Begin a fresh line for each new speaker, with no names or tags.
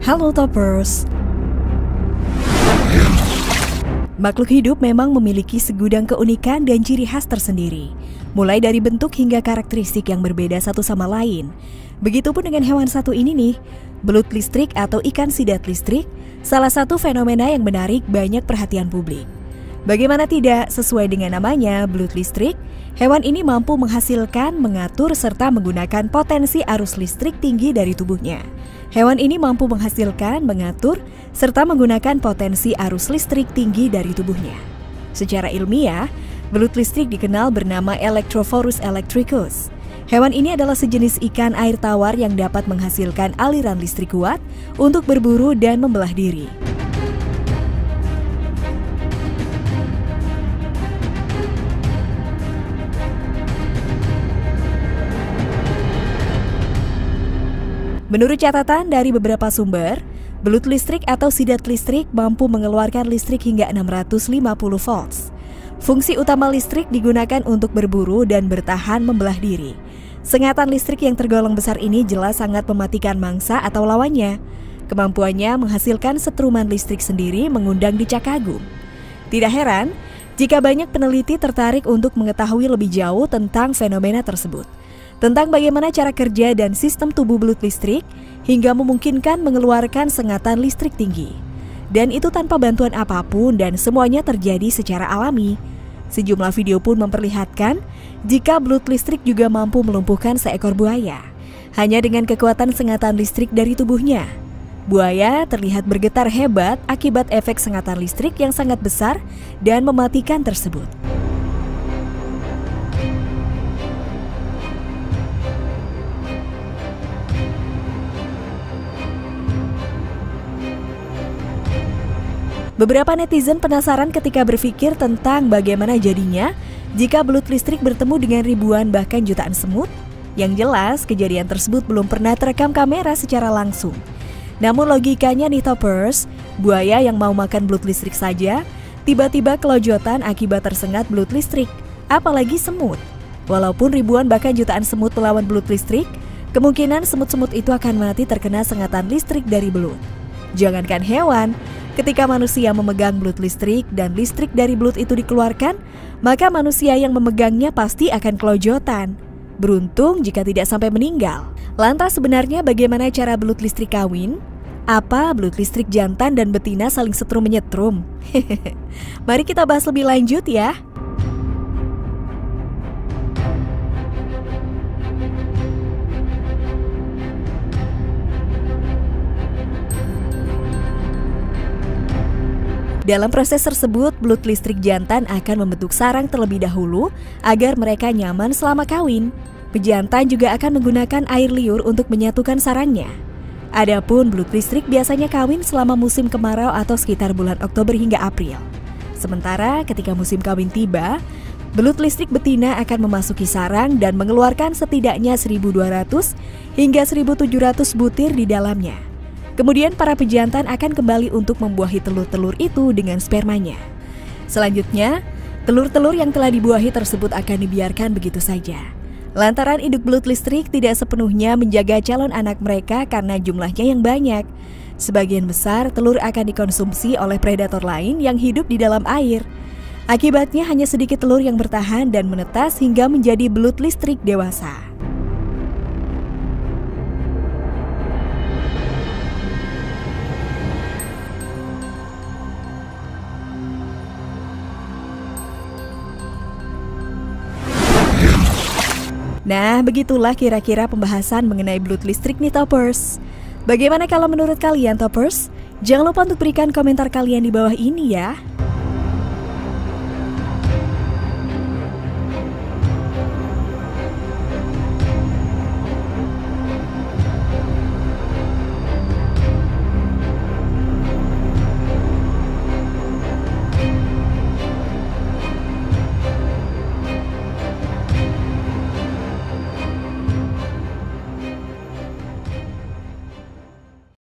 Halo Toppers. Makhluk hidup memang memiliki segudang keunikan dan ciri khas tersendiri, mulai dari bentuk hingga karakteristik yang berbeda satu sama lain. Begitupun dengan hewan satu ini nih, belut listrik atau ikan sidat listrik, salah satu fenomena yang menarik banyak perhatian publik. Bagaimana tidak, sesuai dengan namanya, belut listrik, hewan ini mampu menghasilkan, mengatur, serta menggunakan potensi arus listrik tinggi dari tubuhnya. Hewan ini mampu menghasilkan, mengatur, serta menggunakan potensi arus listrik tinggi dari tubuhnya. Secara ilmiah, belut listrik dikenal bernama Electrophorus electricus. Hewan ini adalah sejenis ikan air tawar yang dapat menghasilkan aliran listrik kuat untuk berburu dan membelah diri. Menurut catatan dari beberapa sumber, belut listrik atau sidat listrik mampu mengeluarkan listrik hingga 650 volts. Fungsi utama listrik digunakan untuk berburu dan bertahan membelah diri. Sengatan listrik yang tergolong besar ini jelas sangat mematikan mangsa atau lawannya. Kemampuannya menghasilkan setruman listrik sendiri mengundang decak kagum. Tidak heran jika banyak peneliti tertarik untuk mengetahui lebih jauh tentang fenomena tersebut. Tentang bagaimana cara kerja dan sistem tubuh belut listrik hingga memungkinkan mengeluarkan sengatan listrik tinggi. Dan itu tanpa bantuan apapun dan semuanya terjadi secara alami. Sejumlah video pun memperlihatkan jika belut listrik juga mampu melumpuhkan seekor buaya hanya dengan kekuatan sengatan listrik dari tubuhnya. Buaya terlihat bergetar hebat akibat efek sengatan listrik yang sangat besar dan mematikan tersebut. Beberapa netizen penasaran ketika berpikir tentang bagaimana jadinya jika belut listrik bertemu dengan ribuan bahkan jutaan semut. Yang jelas, kejadian tersebut belum pernah terekam kamera secara langsung. Namun logikanya nih Toppers, buaya yang mau makan belut listrik saja tiba-tiba kelojotan akibat tersengat belut listrik, apalagi semut. Walaupun ribuan bahkan jutaan semut melawan belut listrik, kemungkinan semut-semut itu akan mati terkena sengatan listrik dari belut. Jangankan hewan, ketika manusia memegang belut listrik dan listrik dari belut itu dikeluarkan, maka manusia yang memegangnya pasti akan kelojotan. Beruntung jika tidak sampai meninggal. Lantas sebenarnya bagaimana cara belut listrik kawin? Apa belut listrik jantan dan betina saling setrum-menyetrum? Mari kita bahas lebih lanjut ya. Dalam proses tersebut, belut listrik jantan akan membentuk sarang terlebih dahulu agar mereka nyaman selama kawin. Pejantan juga akan menggunakan air liur untuk menyatukan sarangnya. Adapun belut listrik biasanya kawin selama musim kemarau atau sekitar bulan Oktober hingga April. Sementara ketika musim kawin tiba, belut listrik betina akan memasuki sarang dan mengeluarkan setidaknya 1.200 hingga 1.700 butir di dalamnya. Kemudian para pejantan akan kembali untuk membuahi telur-telur itu dengan spermanya. Selanjutnya, telur-telur yang telah dibuahi tersebut akan dibiarkan begitu saja. Lantaran induk belut listrik tidak sepenuhnya menjaga calon anak mereka karena jumlahnya yang banyak. Sebagian besar telur akan dikonsumsi oleh predator lain yang hidup di dalam air. Akibatnya hanya sedikit telur yang bertahan dan menetas hingga menjadi belut listrik dewasa. Nah, begitulah kira-kira pembahasan mengenai belut listrik nih Toppers. Bagaimana kalau menurut kalian Toppers? Jangan lupa untuk berikan komentar kalian di bawah ini ya.